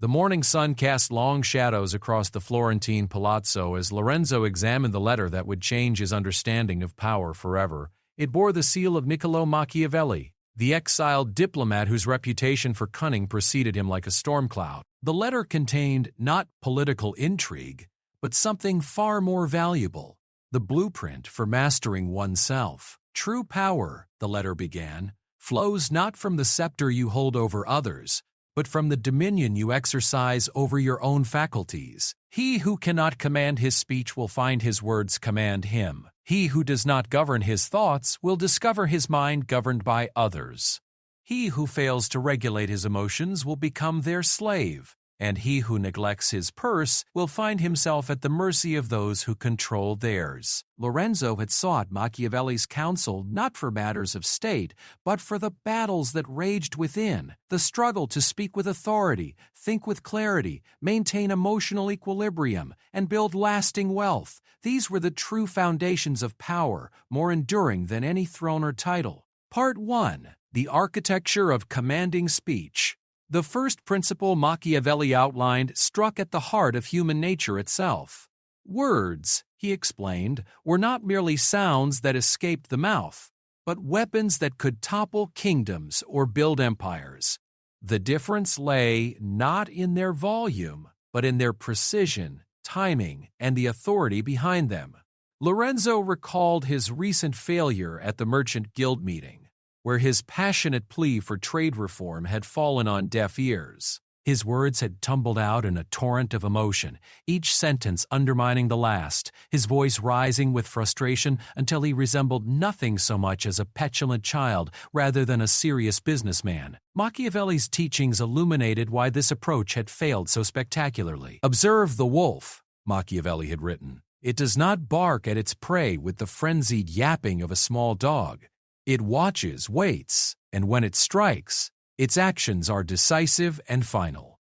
The morning sun cast long shadows across the Florentine palazzo as Lorenzo examined the letter that would change his understanding of power forever. It bore the seal of Niccolò Machiavelli, the exiled diplomat whose reputation for cunning preceded him like a storm cloud. The letter contained not political intrigue, but something far more valuable, the blueprint for mastering oneself. True power, the letter began, flows not from the scepter you hold over others, but from the dominion you exercise over your own faculties. He who cannot command his speech will find his words command him. He who does not govern his thoughts will discover his mind governed by others. He who fails to regulate his emotions will become their slave, and he who neglects his purse will find himself at the mercy of those who control theirs. Lorenzo had sought Machiavelli's counsel not for matters of state, but for the battles that raged within, the struggle to speak with authority, think with clarity, maintain emotional equilibrium, and build lasting wealth. These were the true foundations of power, more enduring than any throne or title. Part 1. The Architecture of Commanding Speech. The first principle Machiavelli outlined struck at the heart of human nature itself. Words, he explained, were not merely sounds that escaped the mouth, but weapons that could topple kingdoms or build empires. The difference lay not in their volume, but in their precision, timing, and the authority behind them. Lorenzo recalled his recent failure at the Merchant Guild meeting, where his passionate plea for trade reform had fallen on deaf ears. His words had tumbled out in a torrent of emotion, each sentence undermining the last, his voice rising with frustration until he resembled nothing so much as a petulant child rather than a serious businessman. Machiavelli's teachings illuminated why this approach had failed so spectacularly. "Observe the wolf," Machiavelli had written. "It does not bark at its prey with the frenzied yapping of a small dog. It watches, waits, and when it strikes, its actions are decisive and final."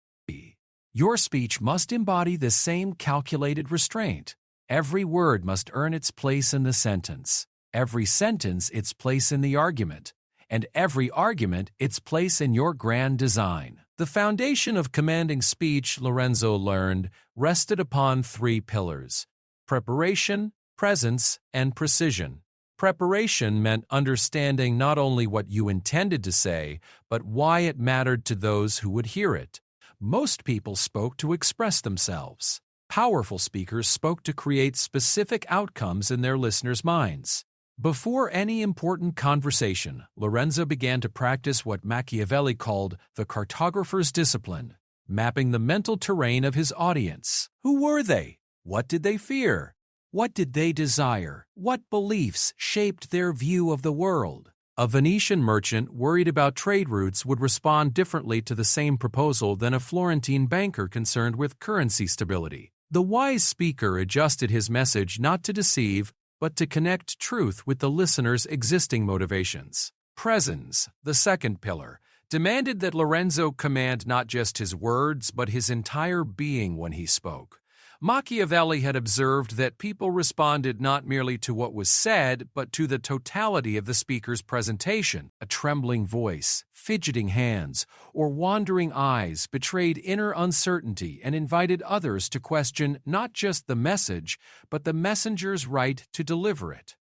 Your speech must embody the same calculated restraint. Every word must earn its place in the sentence, every sentence its place in the argument, and every argument its place in your grand design. The foundation of commanding speech, Lorenzo learned, rested upon 3 pillars: preparation, presence, and precision. Preparation meant understanding not only what you intended to say, but why it mattered to those who would hear it. Most people spoke to express themselves. Powerful speakers spoke to create specific outcomes in their listeners' minds. Before any important conversation, Lorenzo began to practice what Machiavelli called the cartographer's discipline, mapping the mental terrain of his audience. Who were they? What did they fear? What did they desire? What beliefs shaped their view of the world? A Venetian merchant worried about trade routes would respond differently to the same proposal than a Florentine banker concerned with currency stability. The wise speaker adjusted his message not to deceive, but to connect truth with the listener's existing motivations. Presence, the second pillar, demanded that Lorenzo command not just his words, but his entire being when he spoke. Machiavelli had observed that people responded not merely to what was said, but to the totality of the speaker's presentation. A trembling voice, fidgeting hands, or wandering eyes betrayed inner uncertainty and invited others to question not just the message, but the messenger's right to deliver it.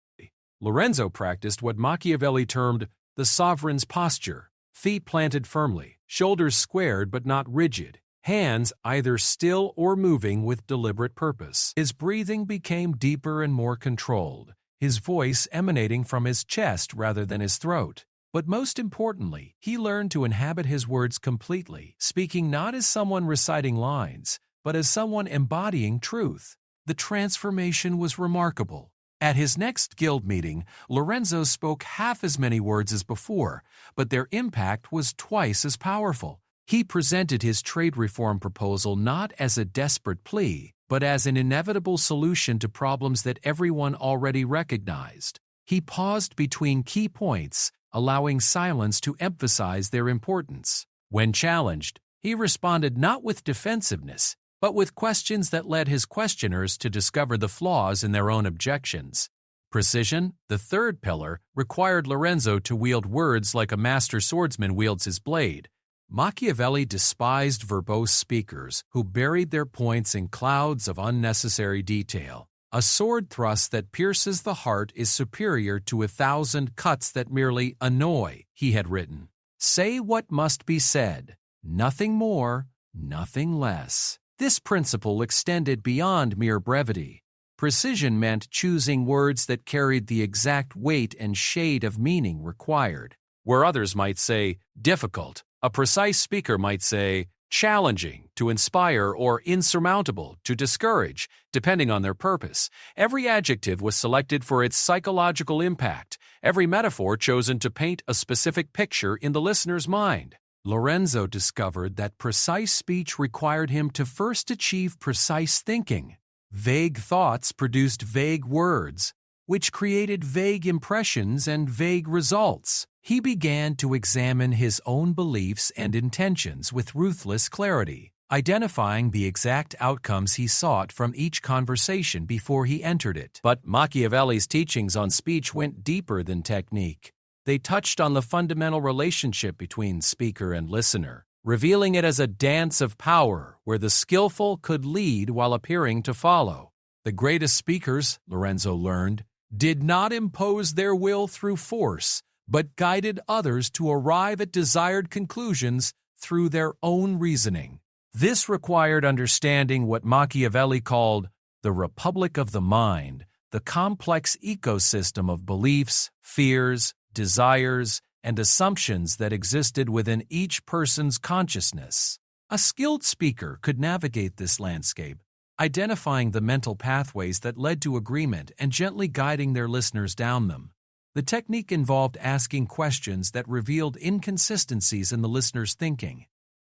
Lorenzo practiced what Machiavelli termed the sovereign's posture: feet planted firmly, shoulders squared but not rigid, hands either still or moving with deliberate purpose. His breathing became deeper and more controlled, his voice emanating from his chest rather than his throat. But most importantly, he learned to inhabit his words completely, speaking not as someone reciting lines, but as someone embodying truth. The transformation was remarkable. At his next guild meeting, Lorenzo spoke half as many words as before, but their impact was twice as powerful. He presented his trade reform proposal not as a desperate plea, but as an inevitable solution to problems that everyone already recognized. He paused between key points, allowing silence to emphasize their importance. When challenged, he responded not with defensiveness, but with questions that led his questioners to discover the flaws in their own objections. Precision, the third pillar, required Lorenzo to wield words like a master swordsman wields his blade. Machiavelli despised verbose speakers who buried their points in clouds of unnecessary detail. A sword thrust that pierces the heart is superior to 1,000 cuts that merely annoy, he had written. Say what must be said, nothing more, nothing less. This principle extended beyond mere brevity. Precision meant choosing words that carried the exact weight and shade of meaning required. Where others might say difficult, a precise speaker might say challenging to inspire or insurmountable to discourage, depending on their purpose. Every adjective was selected for its psychological impact, every metaphor chosen to paint a specific picture in the listener's mind. Lorenzo discovered that precise speech required him to first achieve precise thinking. Vague thoughts produced vague words, which created vague impressions and vague results. He began to examine his own beliefs and intentions with ruthless clarity, identifying the exact outcomes he sought from each conversation before he entered it. But Machiavelli's teachings on speech went deeper than technique. They touched on the fundamental relationship between speaker and listener, revealing it as a dance of power where the skillful could lead while appearing to follow. The greatest speakers, Lorenzo learned, did not impose their will through force, but guided others to arrive at desired conclusions through their own reasoning. This required understanding what Machiavelli called the republic of the mind, the complex ecosystem of beliefs, fears, desires, and assumptions that existed within each person's consciousness. A skilled speaker could navigate this landscape, identifying the mental pathways that led to agreement and gently guiding their listeners down them. The technique involved asking questions that revealed inconsistencies in the listener's thinking.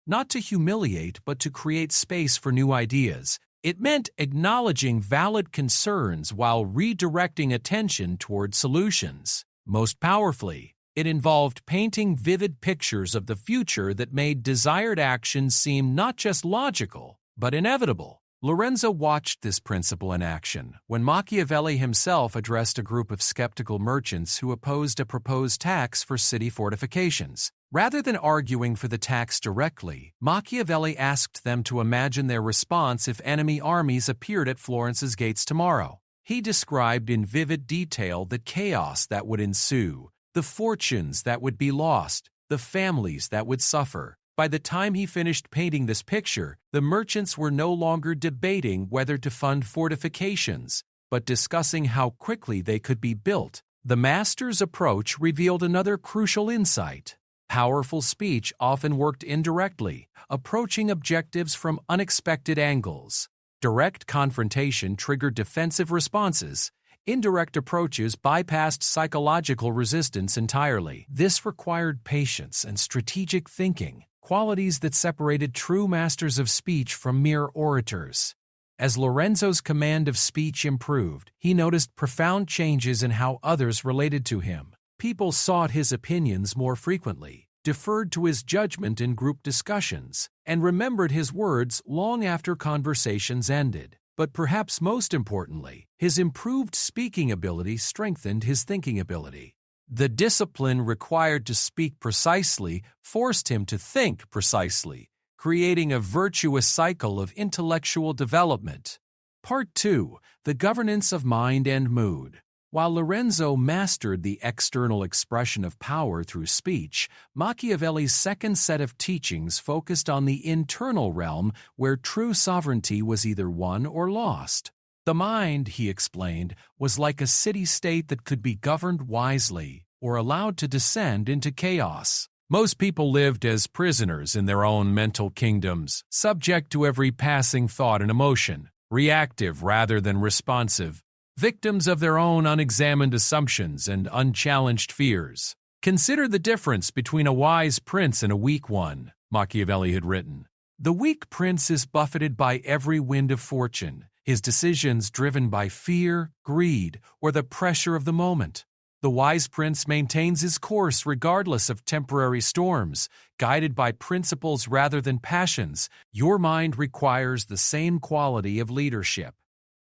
Not to humiliate, but to create space for new ideas. It meant acknowledging valid concerns while redirecting attention toward solutions. Most powerfully, it involved painting vivid pictures of the future that made desired actions seem not just logical, but inevitable. Lorenzo watched this principle in action when Machiavelli himself addressed a group of skeptical merchants who opposed a proposed tax for city fortifications. Rather than arguing for the tax directly, Machiavelli asked them to imagine their response if enemy armies appeared at Florence's gates tomorrow. He described in vivid detail the chaos that would ensue, the fortunes that would be lost, the families that would suffer. By the time he finished painting this picture, the merchants were no longer debating whether to fund fortifications, but discussing how quickly they could be built. The master's approach revealed another crucial insight. Powerful speech often worked indirectly, approaching objectives from unexpected angles. Direct confrontation triggered defensive responses. Indirect approaches bypassed psychological resistance entirely. This required patience and strategic thinking, qualities that separated true masters of speech from mere orators. As Lorenzo's command of speech improved, he noticed profound changes in how others related to him. People sought his opinions more frequently, deferred to his judgment in group discussions, and remembered his words long after conversations ended. But perhaps most importantly, his improved speaking ability strengthened his thinking ability. The discipline required to speak precisely forced him to think precisely, creating a virtuous cycle of intellectual development. Part 2. The Governance of Mind and Mood. While Lorenzo mastered the external expression of power through speech, Machiavelli's second set of teachings focused on the internal realm where true sovereignty was either won or lost. The mind, he explained, was like a city-state that could be governed wisely or allowed to descend into chaos. Most people lived as prisoners in their own mental kingdoms, subject to every passing thought and emotion, reactive rather than responsive, victims of their own unexamined assumptions and unchallenged fears. Consider the difference between a wise prince and a weak one, Machiavelli had written. The weak prince is buffeted by every wind of fortune, his decisions driven by fear, greed, or the pressure of the moment. The wise prince maintains his course regardless of temporary storms, guided by principles rather than passions. Your mind requires the same quality of leadership.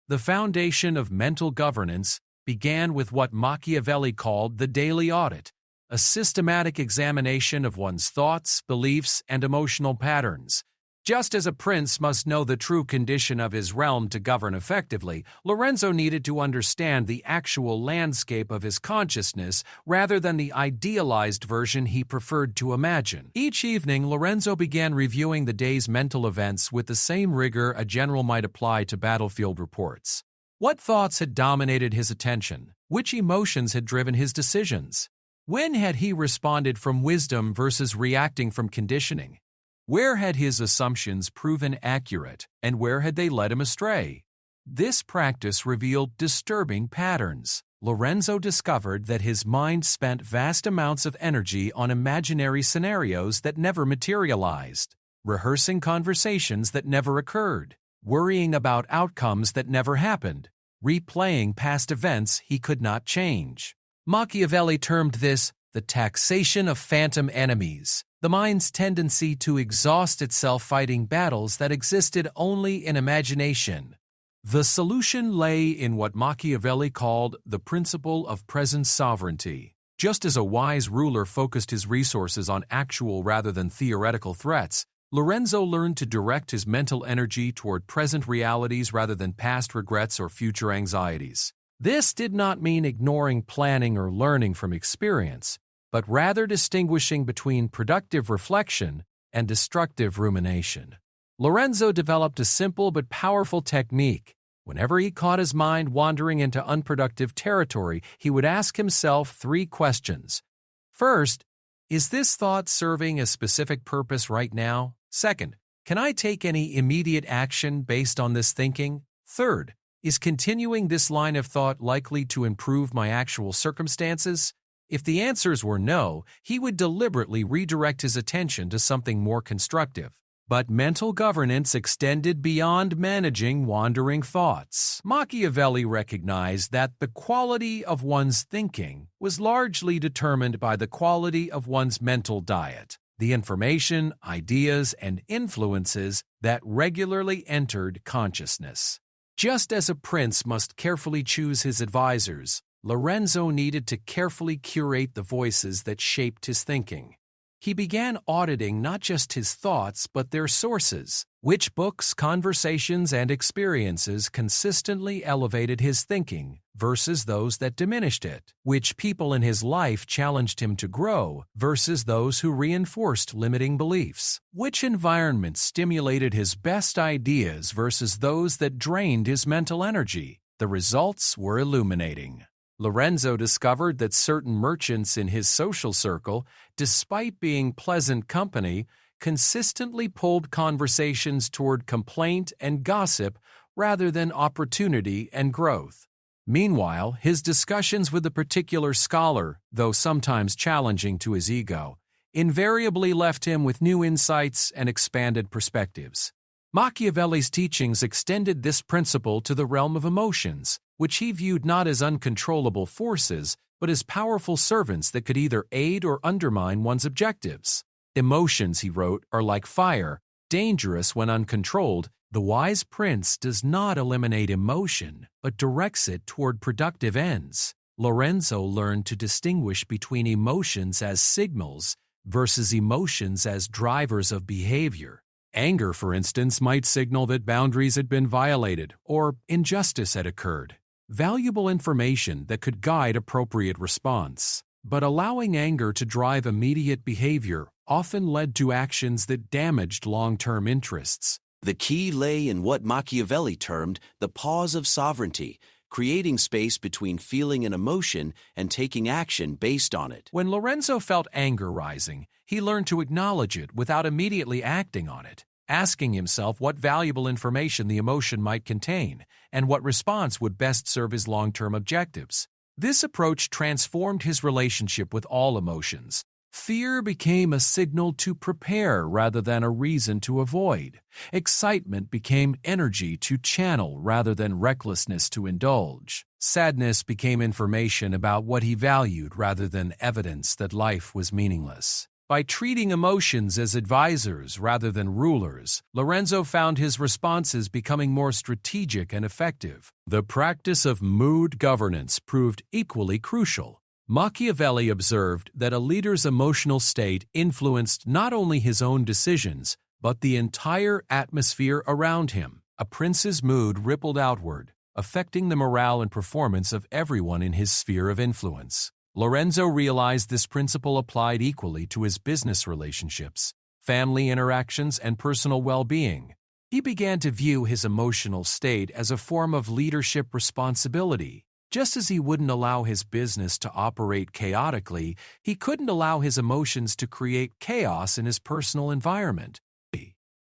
The foundation of mental governance began with what Machiavelli called the daily audit, a systematic examination of one's thoughts, beliefs, and emotional patterns. Just as a prince must know the true condition of his realm to govern effectively, Lorenzo needed to understand the actual landscape of his consciousness rather than the idealized version he preferred to imagine. Each evening, Lorenzo began reviewing the day's mental events with the same rigor a general might apply to battlefield reports. What thoughts had dominated his attention? Which emotions had driven his decisions? When had he responded from wisdom versus reacting from conditioning? Where had his assumptions proven accurate, and where had they led him astray? This practice revealed disturbing patterns. Lorenzo discovered that his mind spent vast amounts of energy on imaginary scenarios that never materialized, rehearsing conversations that never occurred, worrying about outcomes that never happened, replaying past events he could not change. Machiavelli termed this the taxation of phantom enemies, the mind's tendency to exhaust itself fighting battles that existed only in imagination. The solution lay in what Machiavelli called the principle of present sovereignty. Just as a wise ruler focused his resources on actual rather than theoretical threats, Lorenzo learned to direct his mental energy toward present realities rather than past regrets or future anxieties. This did not mean ignoring planning or learning from experience, but rather distinguishing between productive reflection and destructive rumination. Lorenzo developed a simple but powerful technique. Whenever he caught his mind wandering into unproductive territory, he would ask himself 3 questions. First, is this thought serving a specific purpose right now? Second, can I take any immediate action based on this thinking? Third, is continuing this line of thought likely to improve my actual circumstances? If the answers were no, he would deliberately redirect his attention to something more constructive. But mental governance extended beyond managing wandering thoughts. Machiavelli recognized that the quality of one's thinking was largely determined by the quality of one's mental diet, the information, ideas, and influences that regularly entered consciousness. Just as a prince must carefully choose his advisors, Lorenzo needed to carefully curate the voices that shaped his thinking. He began auditing not just his thoughts but their sources. Which books, conversations, and experiences consistently elevated his thinking versus those that diminished it? Which people in his life challenged him to grow versus those who reinforced limiting beliefs? Which environments stimulated his best ideas versus those that drained his mental energy? The results were illuminating. Lorenzo discovered that certain merchants in his social circle, despite being pleasant company, consistently pulled conversations toward complaint and gossip rather than opportunity and growth. Meanwhile, his discussions with a particular scholar, though sometimes challenging to his ego, invariably left him with new insights and expanded perspectives. Machiavelli's teachings extended this principle to the realm of emotions, which he viewed not as uncontrollable forces, but as powerful servants that could either aid or undermine one's objectives. Emotions, he wrote, are like fire, dangerous when uncontrolled. The wise prince does not eliminate emotion, but directs it toward productive ends. Lorenzo learned to distinguish between emotions as signals versus emotions as drivers of behavior. Anger, for instance, might signal that boundaries had been violated or injustice had occurred. Valuable information that could guide appropriate response. But allowing anger to drive immediate behavior often led to actions that damaged long-term interests. The key lay in what Machiavelli termed the pause of sovereignty, creating space between feeling an emotion and taking action based on it. When Lorenzo felt anger rising, he learned to acknowledge it without immediately acting on it, asking himself what valuable information the emotion might contain and what response would best serve his long-term objectives. This approach transformed his relationship with all emotions. Fear became a signal to prepare rather than a reason to avoid. Excitement became energy to channel rather than recklessness to indulge. Sadness became information about what he valued rather than evidence that life was meaningless. By treating emotions as advisors rather than rulers, Lorenzo found his responses becoming more strategic and effective. The practice of mood governance proved equally crucial. Machiavelli observed that a leader's emotional state influenced not only his own decisions, but the entire atmosphere around him. A prince's mood rippled outward, affecting the morale and performance of everyone in his sphere of influence. Lorenzo realized this principle applied equally to his business relationships, family interactions, and personal well-being. He began to view his emotional state as a form of leadership responsibility. Just as he wouldn't allow his business to operate chaotically, he couldn't allow his emotions to create chaos in his personal environment.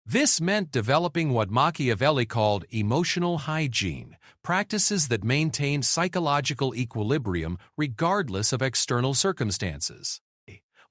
This meant developing what Machiavelli called emotional hygiene, practices that maintain psychological equilibrium regardless of external circumstances.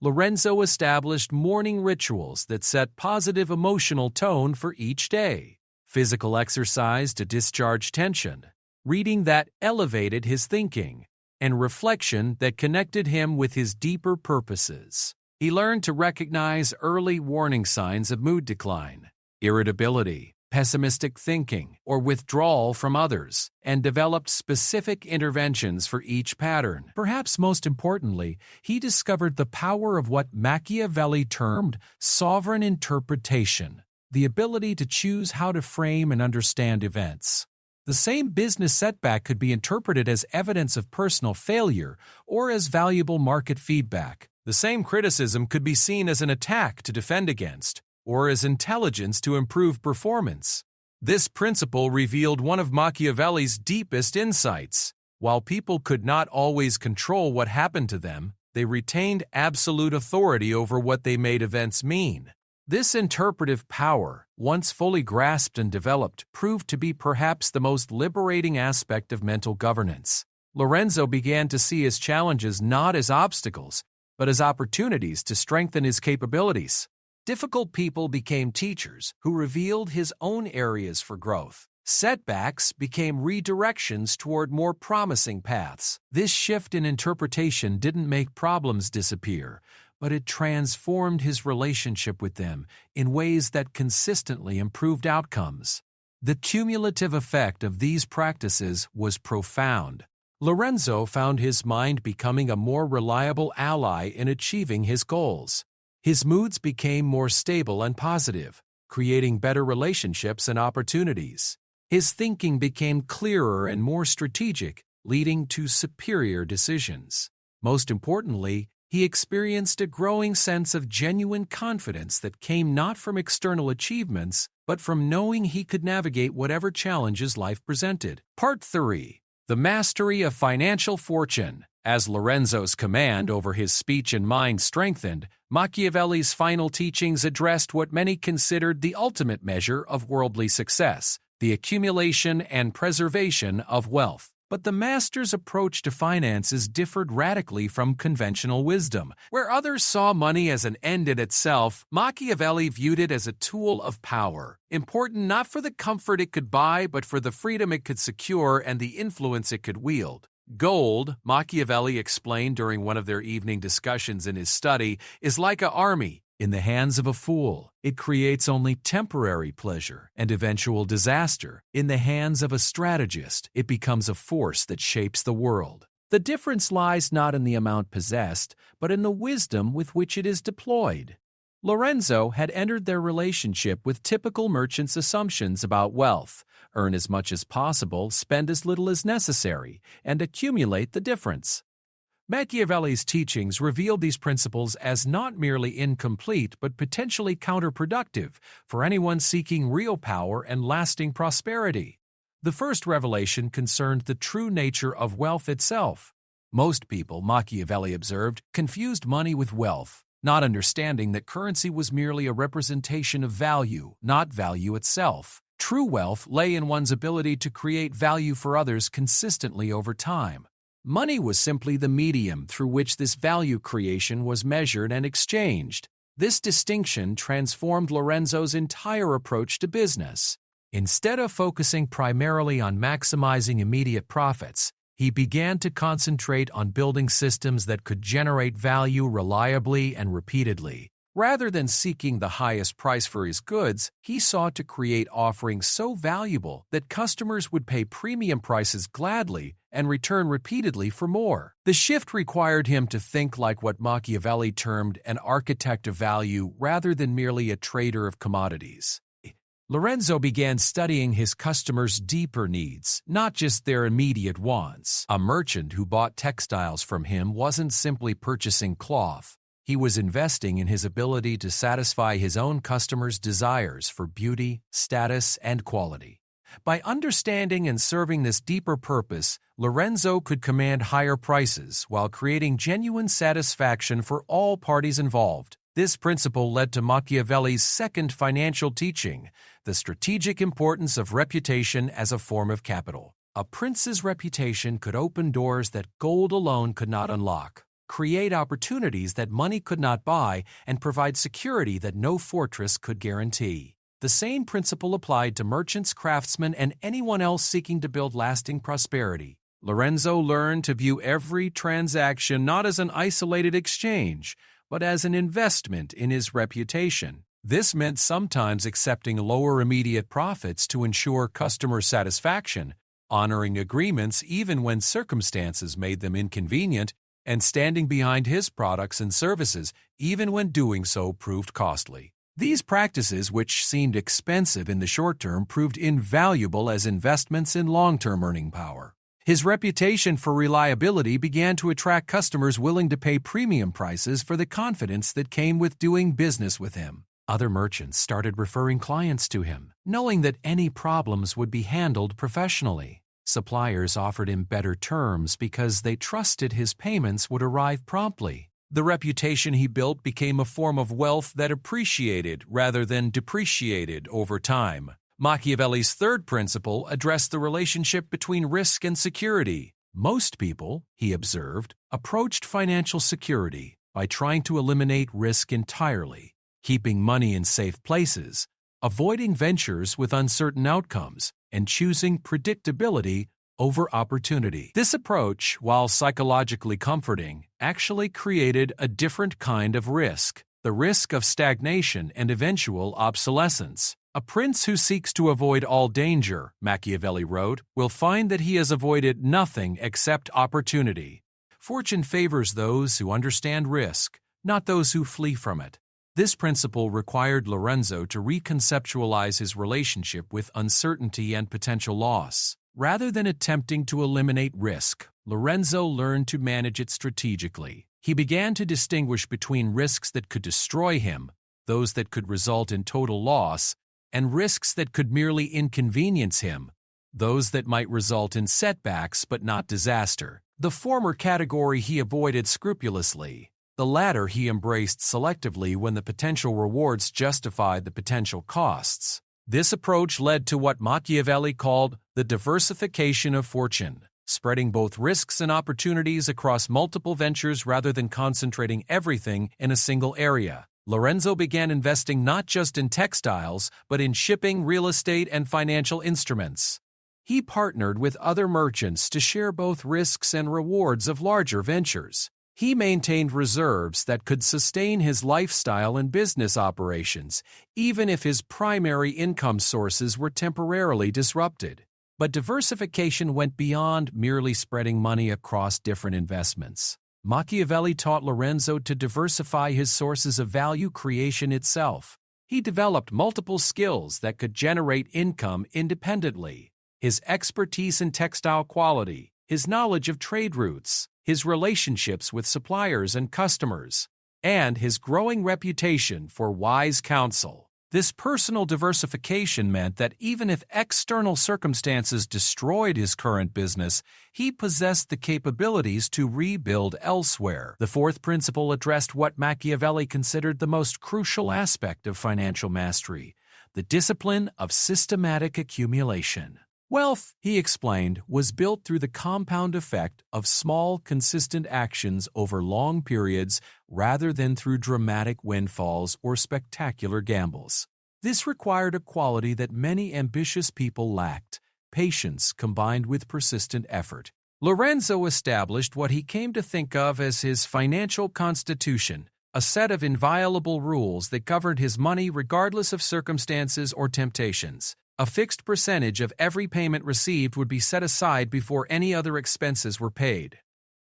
Lorenzo established morning rituals that set positive emotional tone for each day, physical exercise to discharge tension, reading that elevated his thinking, and reflection that connected him with his deeper purposes. He learned to recognize early warning signs of mood decline, irritability, pessimistic thinking, or withdrawal from others, and developed specific interventions for each pattern. Perhaps most importantly, he discovered the power of what Machiavelli termed sovereign interpretation, the ability to choose how to frame and understand events. The same business setback could be interpreted as evidence of personal failure or as valuable market feedback. The same criticism could be seen as an attack to defend against, or as intelligence to improve performance. This principle revealed one of Machiavelli's deepest insights. While people could not always control what happened to them, they retained absolute authority over what they made events mean. This interpretive power, once fully grasped and developed, proved to be perhaps the most liberating aspect of mental governance. Lorenzo began to see his challenges not as obstacles, but as opportunities to strengthen his capabilities. Difficult people became teachers who revealed his own areas for growth. Setbacks became redirections toward more promising paths. This shift in interpretation didn't make problems disappear, but it transformed his relationship with them in ways that consistently improved outcomes. The cumulative effect of these practices was profound. Lorenzo found his mind becoming a more reliable ally in achieving his goals. His moods became more stable and positive, creating better relationships and opportunities. His thinking became clearer and more strategic, leading to superior decisions. Most importantly, he experienced a growing sense of genuine confidence that came not from external achievements, but from knowing he could navigate whatever challenges life presented. Part 3. The Mastery of Financial Fortune. As Lorenzo's command over his speech and mind strengthened, Machiavelli's final teachings addressed what many considered the ultimate measure of worldly success, the accumulation and preservation of wealth. But the master's approach to finances differed radically from conventional wisdom. Where others saw money as an end in itself, Machiavelli viewed it as a tool of power, important not for the comfort it could buy, but for the freedom it could secure and the influence it could wield. Gold, Machiavelli explained during one of their evening discussions in his study, is like an army in the hands of a fool. It creates only temporary pleasure and eventual disaster. In the hands of a strategist, it becomes a force that shapes the world. The difference lies not in the amount possessed, but in the wisdom with which it is deployed. Lorenzo had entered their relationship with typical merchants' assumptions about wealth: earn as much as possible, spend as little as necessary, and accumulate the difference. Machiavelli's teachings revealed these principles as not merely incomplete but potentially counterproductive for anyone seeking real power and lasting prosperity. The first revelation concerned the true nature of wealth itself. Most people, Machiavelli observed, confused money with wealth, not understanding that currency was merely a representation of value, not value itself. True wealth lay in one's ability to create value for others consistently over time. Money was simply the medium through which this value creation was measured and exchanged. This distinction transformed Lorenzo's entire approach to business. Instead of focusing primarily on maximizing immediate profits, he began to concentrate on building systems that could generate value reliably and repeatedly. Rather than seeking the highest price for his goods, he sought to create offerings so valuable that customers would pay premium prices gladly and return repeatedly for more. The shift required him to think like what Machiavelli termed an architect of value rather than merely a trader of commodities. Lorenzo began studying his customers' deeper needs, not just their immediate wants. A merchant who bought textiles from him wasn't simply purchasing cloth. He was investing in his ability to satisfy his own customers' desires for beauty, status, and quality. By understanding and serving this deeper purpose, Lorenzo could command higher prices while creating genuine satisfaction for all parties involved. This principle led to Machiavelli's second financial teaching, the strategic importance of reputation as a form of capital. A prince's reputation could open doors that gold alone could not unlock, create opportunities that money could not buy, and provide security that no fortress could guarantee. The same principle applied to merchants, craftsmen, and anyone else seeking to build lasting prosperity. Lorenzo learned to view every transaction not as an isolated exchange, but as an investment in his reputation. This meant sometimes accepting lower immediate profits to ensure customer satisfaction, honoring agreements even when circumstances made them inconvenient, and standing behind his products and services even when doing so proved costly. These practices, which seemed expensive in the short term, proved invaluable as investments in long-term earning power. His reputation for reliability began to attract customers willing to pay premium prices for the confidence that came with doing business with him. Other merchants started referring clients to him, knowing that any problems would be handled professionally. Suppliers offered him better terms because they trusted his payments would arrive promptly. The reputation he built became a form of wealth that appreciated rather than depreciated over time. Machiavelli's third principle addressed the relationship between risk and security. Most people, he observed, approached financial security by trying to eliminate risk entirely, keeping money in safe places, avoiding ventures with uncertain outcomes, and choosing predictability over opportunity. This approach, while psychologically comforting, actually created a different kind of risk, the risk of stagnation and eventual obsolescence. A prince who seeks to avoid all danger, Machiavelli wrote, will find that he has avoided nothing except opportunity. Fortune favors those who understand risk, not those who flee from it. This principle required Lorenzo to reconceptualize his relationship with uncertainty and potential loss. Rather than attempting to eliminate risk, Lorenzo learned to manage it strategically. He began to distinguish between risks that could destroy him, those that could result in total loss, and risks that could merely inconvenience him, those that might result in setbacks but not disaster. The former category he avoided scrupulously. The latter he embraced selectively when the potential rewards justified the potential costs. This approach led to what Machiavelli called the diversification of fortune, spreading both risks and opportunities across multiple ventures rather than concentrating everything in a single area. Lorenzo began investing not just in textiles, but in shipping, real estate, and financial instruments. He partnered with other merchants to share both risks and rewards of larger ventures. He maintained reserves that could sustain his lifestyle and business operations, even if his primary income sources were temporarily disrupted. But diversification went beyond merely spreading money across different investments. Machiavelli taught Lorenzo to diversify his sources of value creation itself. He developed multiple skills that could generate income independently. His expertise in textile quality, his knowledge of trade routes, his relationships with suppliers and customers, and his growing reputation for wise counsel. This personal diversification meant that even if external circumstances destroyed his current business, he possessed the capabilities to rebuild elsewhere. The fourth principle addressed what Machiavelli considered the most crucial aspect of financial mastery, the discipline of systematic accumulation. Wealth, he explained, was built through the compound effect of small, consistent actions over long periods rather than through dramatic windfalls or spectacular gambles. This required a quality that many ambitious people lacked: patience combined with persistent effort. Lorenzo established what he came to think of as his financial constitution, a set of inviolable rules that governed his money regardless of circumstances or temptations. A fixed percentage of every payment received would be set aside before any other expenses were paid.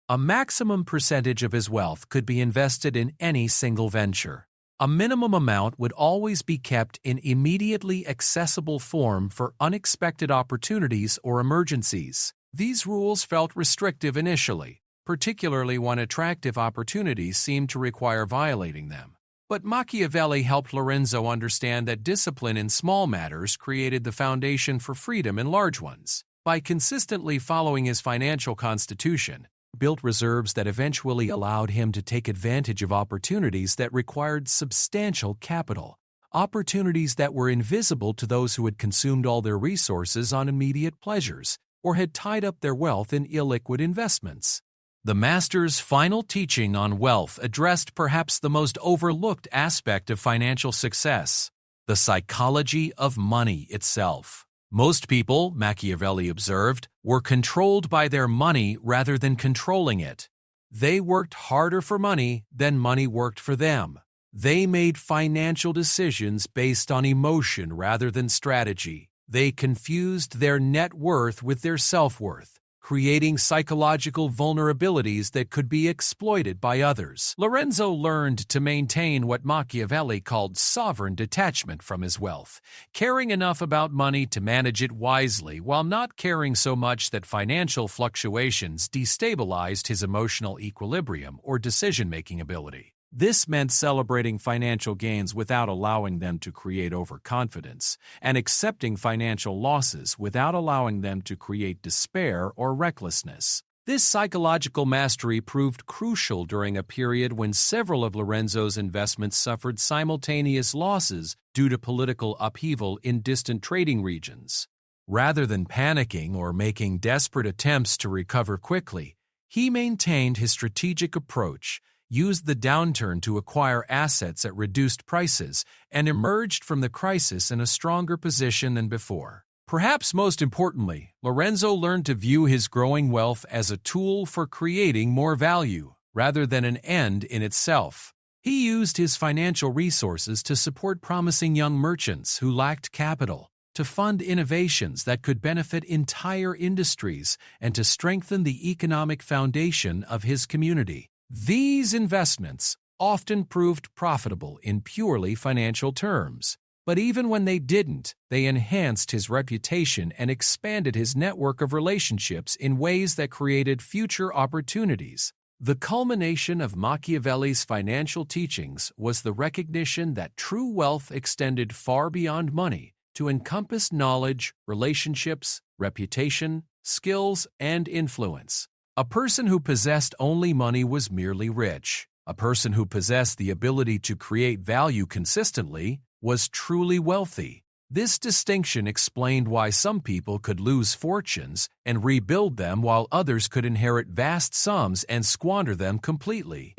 A maximum percentage of his wealth could be invested in any single venture. A minimum amount would always be kept in immediately accessible form for unexpected opportunities or emergencies. These rules felt restrictive initially, particularly when attractive opportunities seemed to require violating them. But Machiavelli helped Lorenzo understand that discipline in small matters created the foundation for freedom in large ones. By consistently following his financial constitution, he built reserves that eventually allowed him to take advantage of opportunities that required substantial capital, opportunities that were invisible to those who had consumed all their resources on immediate pleasures or had tied up their wealth in illiquid investments. The master's final teaching on wealth addressed perhaps the most overlooked aspect of financial success: the psychology of money itself. Most people, Machiavelli observed, were controlled by their money rather than controlling it. They worked harder for money than money worked for them. They made financial decisions based on emotion rather than strategy. They confused their net worth with their self-worth, creating psychological vulnerabilities that could be exploited by others. Lorenzo learned to maintain what Machiavelli called sovereign detachment from his wealth, caring enough about money to manage it wisely while not caring so much that financial fluctuations destabilized his emotional equilibrium or decision-making ability. This meant celebrating financial gains without allowing them to create overconfidence, and accepting financial losses without allowing them to create despair or recklessness. This psychological mastery proved crucial during a period when several of Lorenzo's investments suffered simultaneous losses due to political upheaval in distant trading regions. Rather than panicking or making desperate attempts to recover quickly, he maintained his strategic approach, used the downturn to acquire assets at reduced prices, and emerged from the crisis in a stronger position than before. Perhaps most importantly, Lorenzo learned to view his growing wealth as a tool for creating more value, rather than an end in itself. He used his financial resources to support promising young merchants who lacked capital, to fund innovations that could benefit entire industries, and to strengthen the economic foundation of his community. These investments often proved profitable in purely financial terms, but even when they didn't, they enhanced his reputation and expanded his network of relationships in ways that created future opportunities. The culmination of Machiavelli's financial teachings was the recognition that true wealth extended far beyond money to encompass knowledge, relationships, reputation, skills, and influence. A person who possessed only money was merely rich. A person who possessed the ability to create value consistently was truly wealthy. This distinction explained why some people could lose fortunes and rebuild them while others could inherit vast sums and squander them completely.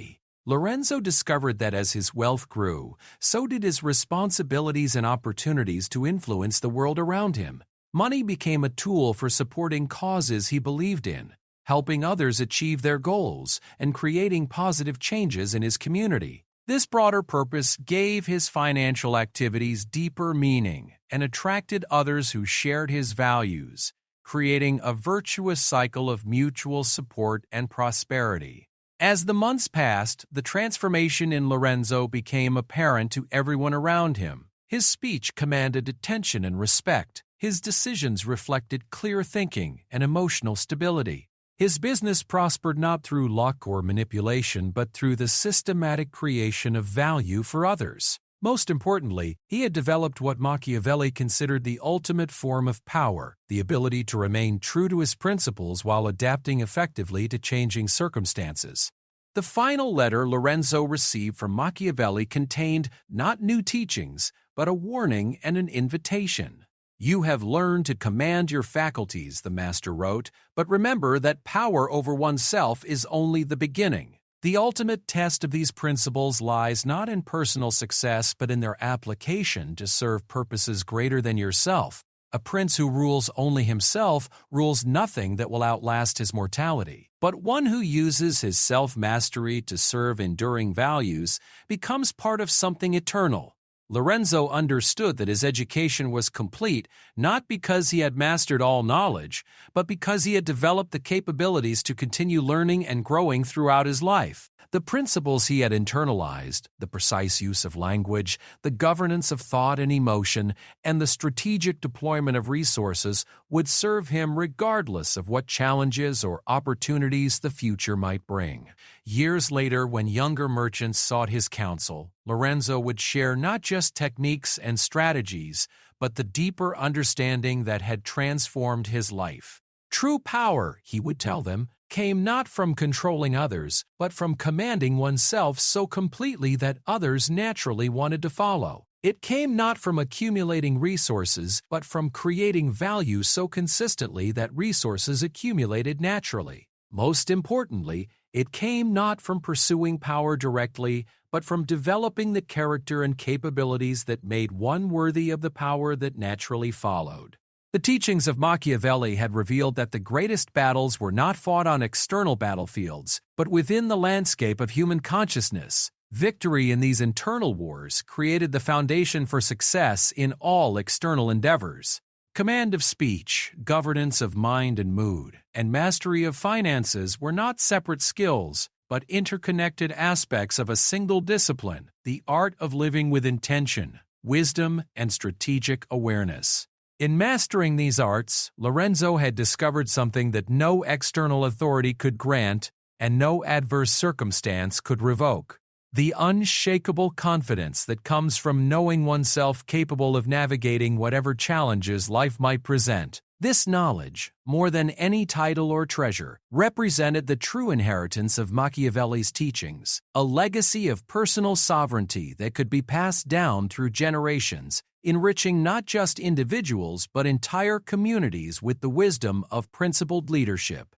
Lorenzo discovered that as his wealth grew, so did his responsibilities and opportunities to influence the world around him. Money became a tool for supporting causes he believed in, helping others achieve their goals, and creating positive changes in his community. This broader purpose gave his financial activities deeper meaning and attracted others who shared his values, creating a virtuous cycle of mutual support and prosperity. As the months passed, the transformation in Lorenzo became apparent to everyone around him. His speech commanded attention and respect. His decisions reflected clear thinking and emotional stability. His business prospered not through luck or manipulation, but through the systematic creation of value for others. Most importantly, he had developed what Machiavelli considered the ultimate form of power, the ability to remain true to his principles while adapting effectively to changing circumstances. The final letter Lorenzo received from Machiavelli contained not new teachings, but a warning and an invitation. "You have learned to command your faculties," the master wrote, "but remember that power over oneself is only the beginning. The ultimate test of these principles lies not in personal success but in their application to serve purposes greater than yourself. A prince who rules only himself rules nothing that will outlast his mortality. But one who uses his self-mastery to serve enduring values becomes part of something eternal. Lorenzo understood that his education was complete not because he had mastered all knowledge, but because he had developed the capabilities to continue learning and growing throughout his life. The principles he had internalized, the precise use of language, the governance of thought and emotion, and the strategic deployment of resources would serve him regardless of what challenges or opportunities the future might bring. Years later, when younger merchants sought his counsel, Lorenzo would share not just techniques and strategies, but the deeper understanding that had transformed his life. True power, he would tell them, came not from controlling others, but from commanding oneself so completely that others naturally wanted to follow. It came not from accumulating resources, but from creating value so consistently that resources accumulated naturally. Most importantly, it came not from pursuing power directly, but from developing the character and capabilities that made one worthy of the power that naturally followed. The teachings of Machiavelli had revealed that the greatest battles were not fought on external battlefields, but within the landscape of human consciousness. Victory in these internal wars created the foundation for success in all external endeavors. Command of speech, governance of mind and mood, and mastery of finances were not separate skills, but interconnected aspects of a single discipline, the art of living with intention, wisdom, and strategic awareness. In mastering these arts, Lorenzo had discovered something that no external authority could grant and no adverse circumstance could revoke: the unshakable confidence that comes from knowing oneself capable of navigating whatever challenges life might present. This knowledge, more than any title or treasure, represented the true inheritance of Machiavelli's teachings, a legacy of personal sovereignty that could be passed down through generations, enriching not just individuals but entire communities with the wisdom of principled leadership.